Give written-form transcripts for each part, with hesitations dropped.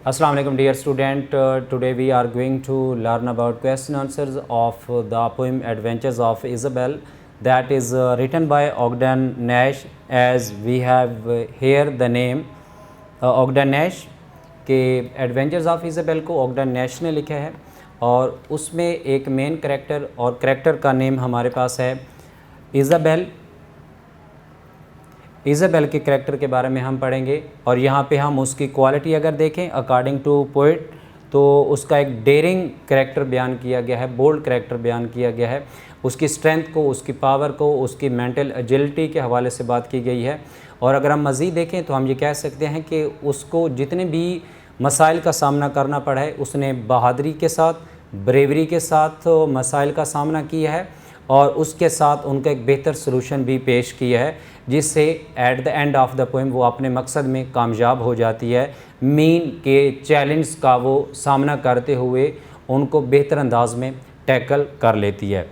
Assalamu alaikum dear student. Today we are going to learn about question answers of the poem Adventures of Isabel, that is written by Ogden Nash. As we have here the name Ogden Nash के Adventures of Isabel को Ogden Nash ने लिखा है और उसमें एक main character और character का नेम हमारे पास है इज़ाबेल। इज़ाबेल के कैरेक्टर के बारे में हम पढ़ेंगे और यहाँ पे हम उसकी क्वालिटी अगर देखें अकॉर्डिंग टू पोइट तो उसका एक डेयरिंग कैरेक्टर बयान किया गया है, बोल्ड कैरेक्टर बयान किया गया है। उसकी स्ट्रेंथ को, उसकी पावर को, उसकी मेंटल एजिलिटी के हवाले से बात की गई है। और अगर हम मज़ीद देखें तो हम ये कह सकते हैं कि उसको जितने भी मसाइल का सामना करना पड़ा है उसने बहादुरी के साथ, ब्रेवरी के साथ मसाइल का सामना किया है और उसके साथ उनका एक बेहतर सलूशन भी पेश किया है, जिससे at the end of the poem वो अपने मकसद में कामयाब हो जाती है। मीन के चैलेंज का वो सामना करते हुए उनको बेहतर अंदाज में टैकल कर लेती है।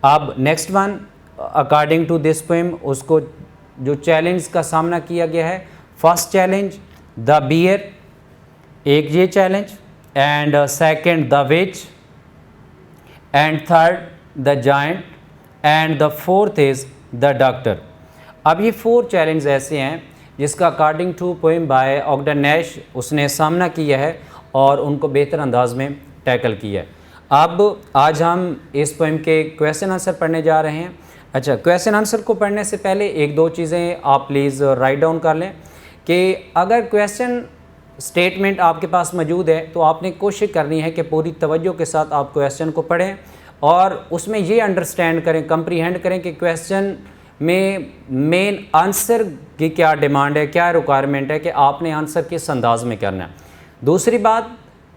अब next one, according to this poem उसको जो चैलेंज का सामना किया गया है, फर्स्ट चैलेंज द बियर, एक ये challenge, and second the witch, and third the giant, and the fourth is the doctor. अब ये 4 चैलेंज ऐसे हैं जिसका according to poem by Ogden Nash उसने सामना किया है और उनको बेहतर अंदाज में टैकल किया है। अब आज हम इस पोएम के क्वेश्चन आंसर पढ़ने जा रहे हैं। अच्छा, क्वेश्चन आंसर को पढ़ने से पहले एक दो चीज़ें आप प्लीज़ राइट डाउन कर लें कि अगर क्वेश्चन स्टेटमेंट आपके पास मौजूद है तो आपने कोशिश करनी है कि पूरी तवज्जो के साथ आप क्वेश्चन को पढ़ें और उसमें ये अंडरस्टैंड करें, कंप्रीहेंड करें कि क्वेश्चन में मेन आंसर की क्या डिमांड है, क्या रिक्वायरमेंट है कि आपने आंसर किस अंदाज में करना है। दूसरी बात,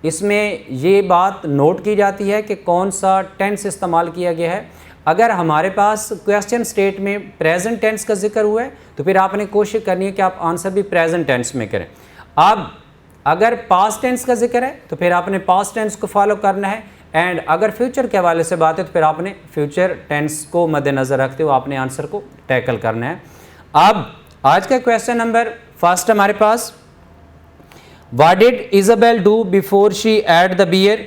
इसमें ये बात नोट की जाती है कि कौन सा टेंस इस्तेमाल किया गया है। अगर हमारे पास क्वेश्चन स्टेट में प्रेजेंट टेंस का जिक्र हुआ है तो फिर आपने कोशिश करनी है कि आप आंसर भी प्रेजेंट टेंस में करें। अब अगर पास्ट टेंस का जिक्र है तो फिर आपने पास्ट टेंस को फॉलो करना है, एंड अगर फ्यूचर के हवाले से बात है तो फिर आपने फ्यूचर टेंस को मद्देनज़र रखते हुए आपने आंसर को टैकल करना है। अब आज का क्वेश्चन नंबर फर्स्ट हमारे पास, what did Isabel do before she ate the bear.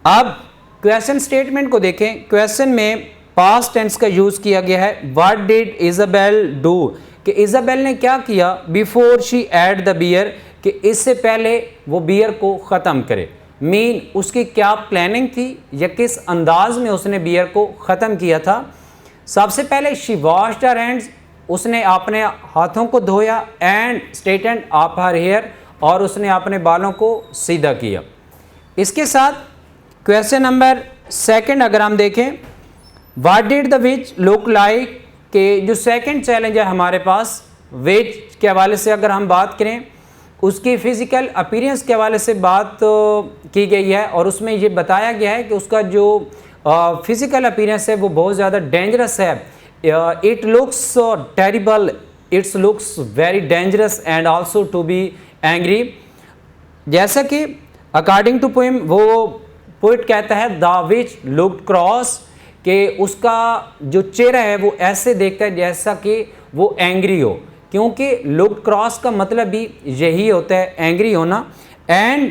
अब क्वेश्चन स्टेटमेंट को देखें, क्वेश्चन में पास्ट टेंस का यूज़ किया गया है। व्हाट डिड इज़ाबेल डू, कि इज़ाबेल ने क्या किया before she ate the bear, कि इससे पहले वो बियर को ख़त्म करे। मीन उसकी क्या प्लानिंग थी या किस अंदाज में उसने बियर को ख़त्म किया था। सबसे पहले शी वॉश्ड हर हैंड्स, उसने अपने हाथों को धोया, एंड स्ट्रेटेंड अप हर हेयर, और उसने अपने बालों को सीधा किया। इसके साथ क्वेश्चन नंबर सेकंड अगर हम देखें, what did the which look like, के जो सेकंड चैलेंज है हमारे पास विच के हवाले से अगर हम बात करें, उसकी फ़िज़िकल अपीयरेंस के हवाले से बात की गई है और उसमें ये बताया गया है कि उसका जो फ़िज़िकल अपीयरेंस है वो बहुत ज़्यादा डेंजरस है। It looks terrible, it's looks very dangerous and also to be angry. जैसा कि अकॉर्डिंग टू पोएम वो पोइट कहता है द विच लुक्ड क्रॉस, कि उसका जो चेहरा है वो ऐसे देखता है जैसा कि वो एंग्री हो, क्योंकि लुक क्रॉस का मतलब भी यही होता है, एंग्री होना। And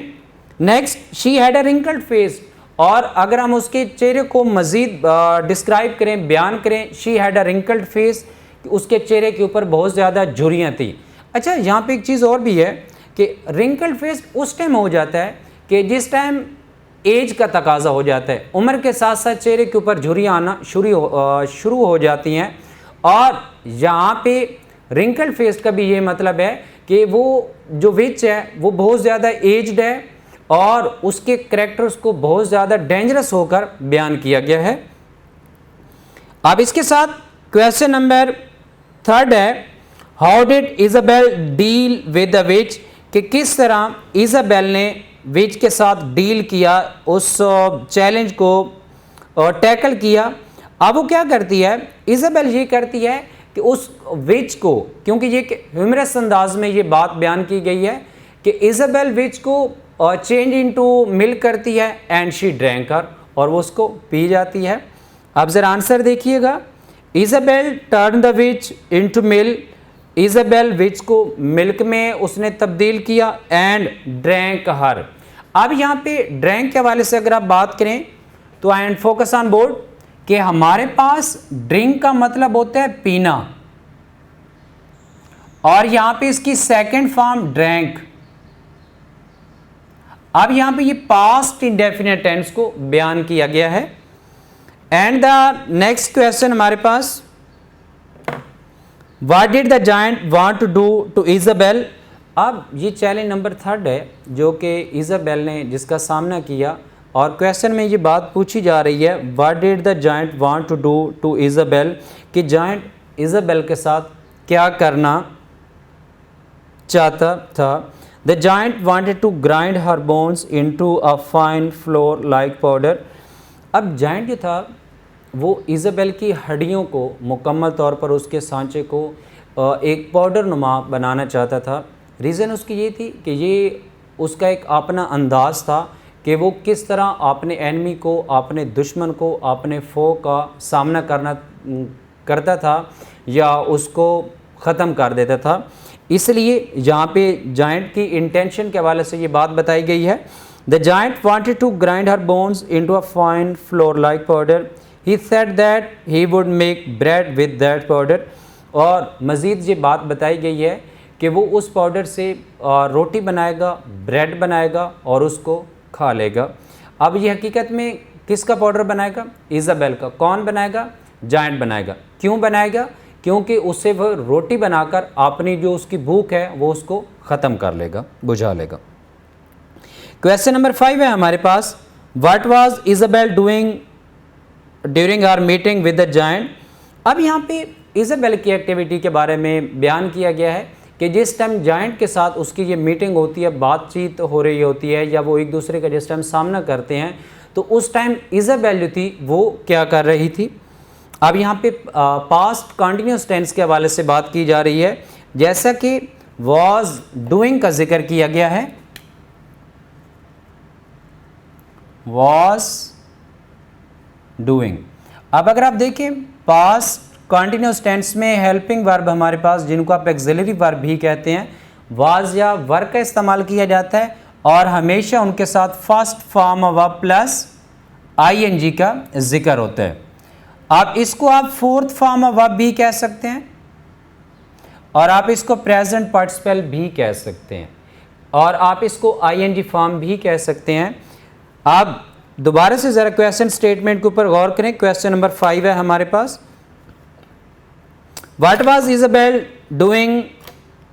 next she had a wrinkled face, और अगर हम उसके चेहरे को मज़ीद डिस्क्राइब करें, बयान करें, she had a wrinkled face, उसके चेहरे के ऊपर बहुत ज़्यादा झुर्रियाँ थी। अच्छा, यहाँ पे एक चीज़ और भी है कि रिंकल्ड फेस उस टाइम हो जाता है कि जिस टाइम एज का तकाजा हो जाता है, उम्र के साथ साथ चेहरे के ऊपर झुर्रियाँ आना शुरू हो जाती हैं। और यहाँ पे रिंकल फेस का भी ये मतलब है कि वो जो विच है वो बहुत ज़्यादा एज्ड है और उसके कैरेक्टर्स को बहुत ज़्यादा डेंजरस होकर बयान किया गया है। अब इसके साथ क्वेश्चन नंबर थर्ड है, how did Isabel deal with the which, कि किस तरह इज़ाबेल ने विच के साथ डील किया, उस चैलेंज को टैकल किया। अब वो क्या करती है, इज़ाबेल ये करती है कि उस विच को, क्योंकि ये ह्यूमरस अंदाज में ये बात बयान की गई है कि इज़ाबेल विच को चेंज इनटू मिल्क करती है, एंड शी ड्रैंक हर, और वो उसको पी जाती है। अब ज़रा आंसर देखिएगा, Isabel turn the witch into milk Isabel witch को मिल्क में उसने तब्दील किया एंड ड्रैंक हर। अब यहाँ पे ड्रैंक के हवाले से अगर आप बात करें तो एंड फोकस ऑन बोर्ड कि हमारे पास ड्रिंक का मतलब होता है पीना, और यहां पे इसकी सेकंड फॉर्म ड्रैंक। अब यहां पे ये पास्ट इंडेफिनिट टेंस को बयान किया गया है। एंड द नेक्स्ट क्वेश्चन हमारे पास, what did the giant want to do to Isabel. अब ये चैलेंज नंबर 3 है जो कि इजाबेल ने जिसका सामना किया, और क्वेश्चन में ये बात पूछी जा रही है what did the giant want to do to Isabel, कि जायंट इजाबेल के साथ क्या करना चाहता था। The giant wanted to grind her bones into a fine flour like powder. अब जायंट जो था वो इजाबेल की हड्डियों को मुकम्मल तौर पर उसके सांचे को एक पाउडर नुमा बनाना चाहता था। रीज़न उसकी ये थी कि ये उसका एक अपना अंदाज़ था कि वो किस तरह अपने एनिमी को, अपने दुश्मन को, अपने फो का सामना करता था या उसको ख़त्म कर देता था। इसलिए यहाँ पे जायंट की इंटेंशन के हवाले से ये बात बताई गई है। The giant wanted to grind her bones into a fine flour like powder. He said that he would make bread with that powder. और मज़ीद ये बात बताई गई है कि वो उस पाउडर से रोटी बनाएगा, ब्रेड बनाएगा और उसको खा लेगा। अब ये हकीकत में किसका पाउडर बनाएगा? इजाबेल का। कौन बनाएगा? जायंट बनाएगा। क्यों बनाएगा? क्योंकि उससे वह रोटी बनाकर अपनी जो उसकी भूख है वो उसको ख़त्म कर लेगा, बुझा लेगा। क्वेश्चन नंबर 5 है हमारे पास, what was Isabel doing during our meeting with the giant. अब यहाँ पे इजाबेल की एक्टिविटी के बारे में बयान किया गया है कि जिस टाइम जायंट के साथ उसकी ये मीटिंग होती है, बातचीत हो रही होती है या वो एक दूसरे का जिस टाइम सामना करते हैं, तो उस टाइम इजाबेल जो थी वो क्या कर रही थी। अब यहाँ पे पास्ट कंटिन्यूस टेंस के हवाले से बात की जा रही है, जैसा कि वॉज डूइंग का जिक्र किया गया है। Was doing. अब अगर आप देखें पास्ट कंटिन्यूस टेंस में हेल्पिंग वर्ब हमारे पास, जिनको आप एक्सिलरी वर्ब भी कहते हैं, वाज या वर्क का इस्तेमाल किया जाता है और हमेशा उनके साथ first form of verb plus ING का जिक्र होता है। आप इसको आप फोर्थ फॉर्म ऑफ वर्ब भी कह सकते हैं और आप इसको प्रेजेंट पार्टिसिपल भी कह सकते हैं और आप इसको आईएनजी फॉर्म भी कह सकते हैं। आप दोबारा से ज़रा क्वेश्चन स्टेटमेंट के ऊपर गौर करें। क्वेश्चन नंबर 5 है हमारे पास, what was Isabel doing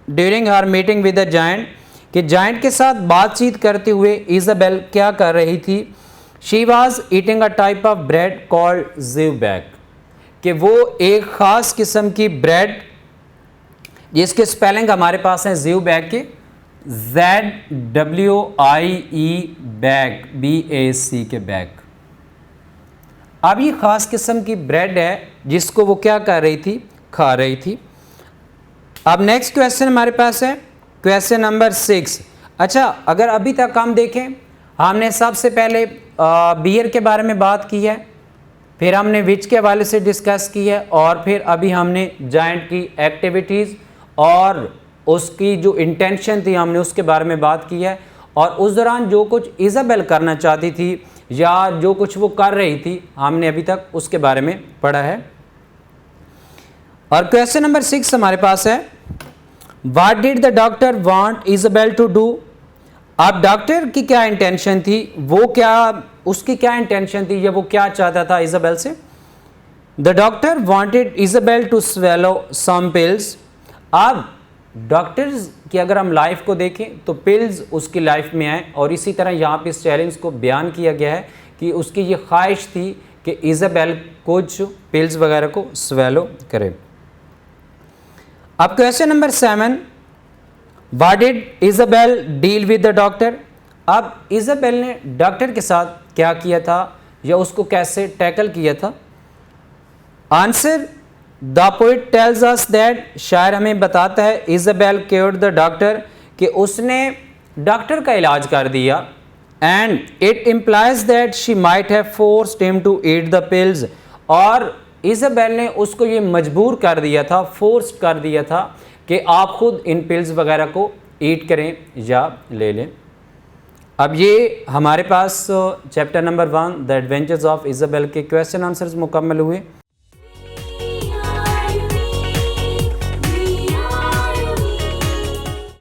during her meeting with the giant, कि जायंट के साथ बातचीत करते हुए इजाबेल क्या कर रही थी। She was eating a type of bread called zwieback, कि वो एक ख़ास किस्म की ब्रेड जिसके स्पेलिंग हमारे पास हैं ज़ीवबैक के, ZWIE बैक, BAC के बैक। अब ये ख़ास किस्म की ब्रेड है जिसको वो क्या कर रही थी, खा रही थी। अब नेक्स्ट क्वेश्चन हमारे पास है क्वेश्चन नंबर 6। अच्छा, अगर अभी तक हम देखें, हमने सबसे पहले बियर के बारे में बात की है, फिर हमने विच के हवाले से डिस्कस की है और फिर अभी हमने जायंट की एक्टिविटीज़ और उसकी जो इंटेंशन थी हमने उसके बारे में बात की है, और उस दौरान जो कुछ इजाबेल करना चाहती थी या जो कुछ वो कर रही थी हमने अभी तक उसके बारे में पढ़ा है। और क्वेश्चन नंबर 6 हमारे पास है, what did the doctor want Isabel to do. अब डॉक्टर की क्या इंटेंशन थी, वो क्या, उसकी क्या इंटेंशन थी या वो क्या चाहता था इजाबेल से। The doctor wanted Isabel to swallow some pills. अब डॉक्टर्स की अगर हम लाइफ को देखें तो पिल्स उसकी लाइफ में आए, और इसी तरह यहाँ पे इस चैलेंज को बयान किया गया है कि उसकी ये ख्वाहिश थी कि इजाबेल कुछ पिल्स वगैरह को स्वेलो करे। अब question number 7, what did Isabel deal with the doctor. अब इजाबेल ने डॉक्टर के साथ क्या किया था या उसको कैसे टैकल किया था। Answer, the poet tells us that, शायर हमें बताता है, इजाबेल क्योर्ड द डॉक्टर, कि उसने डॉक्टर का इलाज कर दिया। And it implies that she might have forced him to eat the pills, और इजाबेल ने उसको ये मजबूर कर दिया था, फोर्स कर दिया था कि आप खुद इन पिल्स वगैरह को ईट करें या ले लें। अब ये हमारे पास chapter number 1 the adventures of Isabel के क्वेश्चन आंसर्स मुकम्मल हुए।